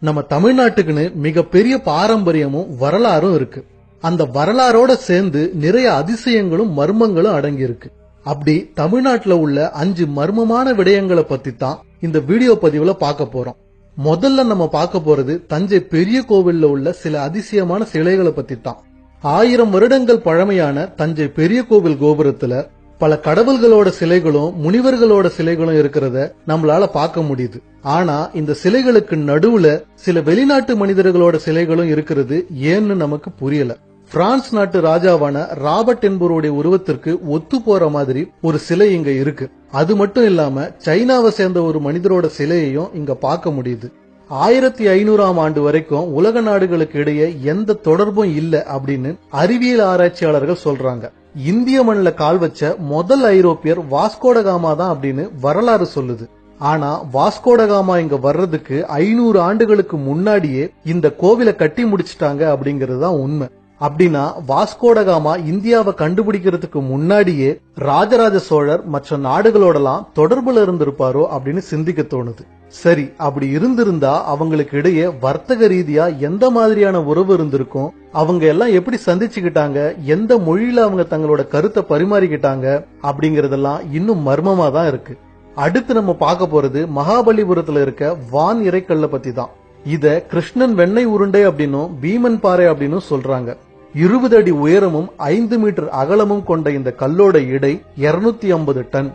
நம்ம தமிழ்நாட்டுக்குன்னு மிகப்பெரிய பாரம்பரியமும் வரலாறும் இருக்கு. அந்த வரலாறோட சேர்ந்து நிறைய அதிசயங்களும் மர்மங்களும் அடங்கி இருக்கு. அப்படி தமிழ்நாட்டுல உள்ள 5 மர்மமான விடயங்களை பத்தி தான் இந்த வீடியோ பதிவுல பார்க்க போறோம். முதல்ல நம்ம பார்க்க போறது தஞ்சை பெரிய கோவில்ல உள்ள சில அதிசயமான சிலைகளை பத்தி தான். 1000 வருடங்கள் பழமையான தஞ்சை பெரிய கோவில் கோபுரத்துல பல கடவுள்களோட சிலைகளும் முனிவர்களோட சிலைகளும் இருக்கிறத நம்மளால பார்க்க முடியுது. ஆனா இந்த சிலைகளுக்கு நடுவுல சில வெளிநாட்டு மனிதர்களோட சிலைகளும் இருக்கிறது ஏன்னு நமக்கு புரியல. பிரான்ஸ் நாட்டு ராஜாவான ராபர்ட் என்பவருடைய உருவத்திற்கு ஒத்து போற மாதிரி ஒரு சிலை இங்க இருக்கு. அது மட்டும் இல்லாம சைனாவை சேர்ந்த ஒரு மனிதரோட சிலையையும் இங்க பார்க்க முடியுது. 1500ஆம் ஆண்டு வரைக்கும் உலக நாடுகளுக்கு இடையே எந்த தொடர்பும் இல்ல அப்படின்னு அறிவியல் ஆராய்ச்சியாளர்கள் சொல்றாங்க. இந்திய மண்ணில் கால் வச்ச முதல் ஐரோப்பியர் வாஸ்கோடகாமா தான் அப்படின்னு வரலாறு சொல்லுது. ஆனா வாஸ்கோடகாமா இங்க வர்றதுக்கு 500 ஆண்டுகளுக்கு முன்னாடியே இந்த கோவிலை கட்டி முடிச்சிட்டாங்க அப்படிங்கிறது தான் உண்மை. அப்படின்னா வாஸ்கோடகாமா இந்தியாவை கண்டுபிடிக்கிறதுக்கு முன்னாடியே ராஜராஜ சோழர் மற்ற நாடுகளோடலாம் தொடர்புல இருந்திருப்பாரோ அப்படின்னு சிந்திக்க தோணுது. சரி, அப்படி இருந்திருந்தா அவங்களுக்கு இடையே வர்த்தக ரீதியா எந்த மாதிரியான உறவு இருந்திருக்கும், அவங்க எல்லாம் எப்படி சந்திச்சுக்கிட்டாங்க, எந்த மொழியில அவங்க தங்களோட கருத்தை பரிமாறிக்கிட்டாங்க அப்படிங்கறதெல்லாம் இன்னும் மர்மமா தான் இருக்கு. அடுத்து நம்ம பார்க்க போறது மகாபலிபுரத்துல இருக்க வான் இறைக்கல்ல பத்தி தான். இத கிருஷ்ணன் வெண்ணெய் உருண்டை அப்படின்னும் பீமன் பாறை அப்படின்னு சொல்றாங்க. 20 அடி உயரமும் 5 மீட்டர் அகலமும் கொண்ட இந்த கல்லோட எடை 250 டன்.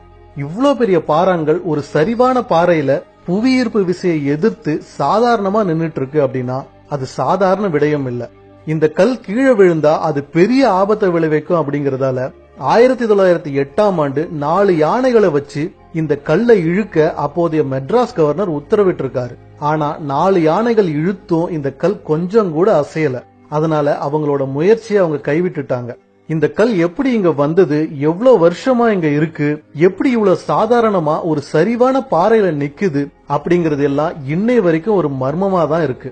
இவ்ளோ பெரிய பாறாங்கல் ஒரு சரிவான பாறையில புவியீர்ப்பு விசையை எதிர்த்து சாதாரணமா நின்னுட்டு இருக்கு அப்படின்னா அது சாதாரண விடயம் இல்ல. இந்த கல் கீழே விழுந்தா அது பெரிய ஆபத்தை விளைவிக்கும் அப்படிங்கறதால 1908ஆம் ஆண்டு 4 யானைகளை வச்சு இந்த கல்லை இழுக்க அப்போதைய மெட்ராஸ் கவர்னர் உத்தரவிட்டிருக்காரு. ஆனா 4 யானைகள் இழுத்தும் இந்த கல் கொஞ்சம் கூட அசையல. அதனால அவங்களோட முயற்சியை அவங்க கைவிட்டுட்டாங்க. இந்த கல் எப்படி இங்க வந்தது, எவ்வளவு வருஷமா இங்க இருக்கு, எப்படி இவ்வளவு சாதாரணமா ஒரு சரிவான பாறையில நிக்குது அப்படிங்கறது எல்லாம் இன்னை வரைக்கும் ஒரு மர்மமா தான் இருக்கு.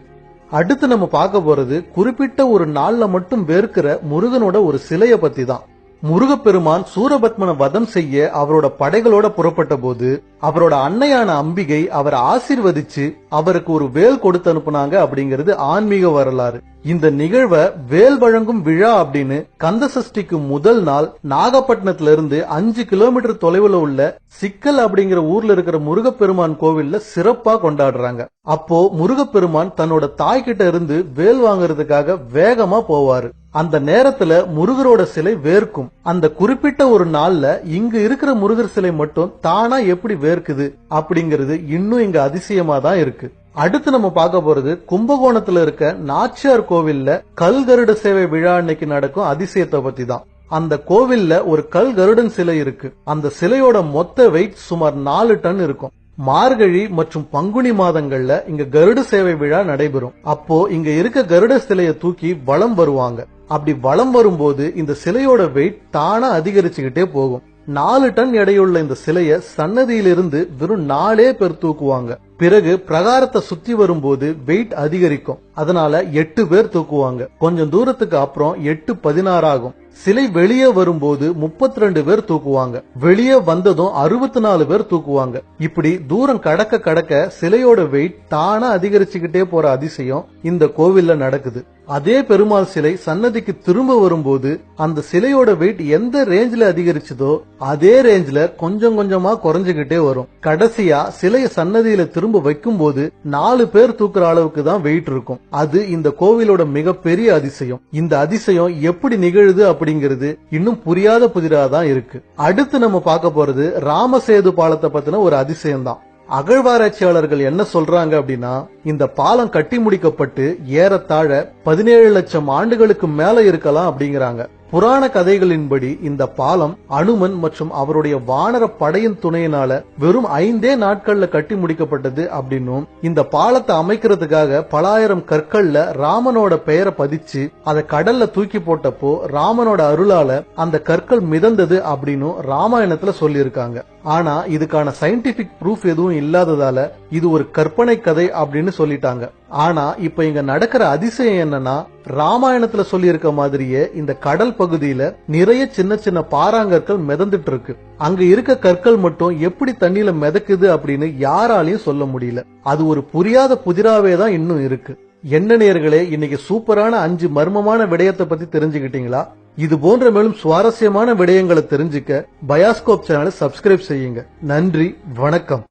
அடுத்து நம்ம பார்க்க போறது குறிப்பிட்ட ஒரு நாள்ல மட்டும் வேர்க்கிற முருகனோட ஒரு சிலைய பத்தி தான். முருகப்பெருமான் சூரபத்மனை வதம் செய்ய அவரோட படைகளோட புறப்பட்ட போது அவரோட அன்னையான அம்பிகை அவரை ஆசீர்வதிச்சு அவருக்கு ஒரு வேல் கொடுத்து அனுப்புனாங்க அப்படிங்கிறது ஆன்மீக வரலாறு. இந்த நிகழ்வை வேல் வழங்கும் விழா அப்படின்னு கந்த சஷ்டிக்கு முதல் நாள் நாகப்பட்டினத்துல இருந்து 5 கிலோமீட்டர் தொலைவுல உள்ள சிக்கல் அப்படிங்கிற ஊர்ல இருக்கிற முருகப்பெருமான் கோவில்ல சிறப்பா கொண்டாடுறாங்க. அப்போ முருகப்பெருமான் தன்னோட தாய்கிட்ட இருந்து வேல் வாங்கறதுக்காக வேகமா போவாரு. அந்த நேரத்துல முருகரோட சிலை வேர்க்கும். அந்த குறிப்பிட்ட ஒரு நாள்ல இங்க இருக்கிற முருகர் சிலை மட்டும் தானா எப்படி வேர்க்குது அப்படிங்கிறது இன்னும் இங்க அதிசயமா தான் இருக்கு. அடுத்து நம்ம பார்க்க போறது கும்பகோணத்துல இருக்க நாச்சியார் கோவில்ல கல் கருட சேவை விழா அன்னைக்கு நடக்கும் அதிசயத்தை பத்தி தான். அந்த கோவில்ல ஒரு கல் கருடன் சிலை இருக்கு. அந்த சிலையோட மொத்த வெயிட் சுமார் 4 டன் இருக்கும். மார்கழி மற்றும் பங்குனி மாதங்கள்ல இங்க கருட சேவை விழா நடைபெறும். அப்போ இங்க இருக்க கருட சிலைய தூக்கி வலம் வருவாங்க. அப்படி வலம் வரும்போது இந்த சிலையோட வெயிட் தானா அதிகரிச்சுக்கிட்டே போகும். 4 டன் எடையுள்ள இந்த சிலைய சன்னதியிலிருந்து வெறும் 4 பேர் தூக்குவாங்க. பிறகு பிரகாரத்தை சுத்தி வரும்போது வெயிட் அதிகரிக்கும். அதனால 8 பேர் தூக்குவாங்க. கொஞ்சம் தூரத்துக்கு அப்புறம் 8 16 ஆகும். சிலை வெளியே வரும்போது 32 பேர் தூக்குவாங்க. வெளியே வந்ததும் 64 பேர் தூக்குவாங்க. இப்படி தூரம் கடக்க கடக்க சிலையோட வெயிட் தானா அதிகரிச்சுக்கிட்டே போற அதிசயம் இந்த கோவில்ல நடக்குது. அதே பெருமாள் சிலை சன்னதிக்கு திரும்ப வரும்போது அந்த சிலையோட வெயிட் எந்த ரேஞ்சில அதிகரிச்சதோ அதே ரேஞ்சில கொஞ்சம் கொஞ்சமா குறைஞ்சுகிட்டே வரும். கடைசியா சிலைய சன்னதியில திரும்ப வைக்கும் போது 4 பேர் தூக்குற அளவுக்கு தான் வெயிட் இருக்கும். அது இந்த கோவிலோட மிகப்பெரிய அதிசயம். இந்த அதிசயம் எப்படி நிகழுது அப்படிங்கிறது இன்னும் புரியாத புதிராதான் இருக்கு. அடுத்து நம்ம பார்க்க போறது ராமசேது பாலத்தை பத்தின ஒரு அதிசயம் தான். அகழ்வாராய்ச்சியாளர்கள் என்ன சொல்றாங்க அப்படின்னா இந்த பாலம் கட்டி முடிக்கப்பட்டு ஏறத்தாழ 17 லட்சம் ஆண்டுகளுக்கு மேல இருக்கலாம் அப்படிங்கிறாங்க. புராண கதைகளின்படி இந்த பாலம் அனுமன் மற்றும் அவருடைய வானர படையின் துணையினால வெறும் 5 நாட்கள்ல கட்டி முடிக்கப்பட்டது அப்படின்னும் இந்த பாலத்தை அமைக்கிறதுக்காக பல ஆயிரம் கற்கள்ல ராமனோட பெயரை பதிச்சு அதை கடல்ல தூக்கி போட்டப்போ ராமனோட அருளால அந்த கற்கள் மிதந்தது அப்படின்னு ராமாயணத்துல சொல்லியிருக்காங்க. ஆனா இதுக்கான சயின்டிபிக் ப்ரூஃப் எதுவும் இல்லாததால இது ஒரு கற்பனை கதை அப்படின்னு சொல்லிட்டாங்க. ஆனா இப்ப இங்க நடக்கிற அதிசயம் என்னன்னா ராமாயணத்துல சொல்லி இருக்க மாதிரியே இந்த கடல் பகுதியில நிறைய சின்ன சின்ன பாறாங்கற்கள் மிதந்துட்டு இருக்கு. அங்க இருக்க கற்கள் மட்டும் எப்படி தண்ணியில மிதக்குது அப்படின்னு யாராலையும் சொல்ல முடியல. அது ஒரு புரியாத புதிராவே தான் இன்னும் இருக்கு. என்ன நேயர்களே, இன்னைக்கு சூப்பரான 5 மர்மமான விடயத்தை பத்தி தெரிஞ்சுக்கிட்டீங்களா? இது போன்ற மேலும் சுவாரஸ்யமான விடயங்களை தெரிஞ்சுக்க பயாஸ்கோப் சேனலை சப்ஸ்கிரைப் செய்யுங்க. நன்றி, வணக்கம்.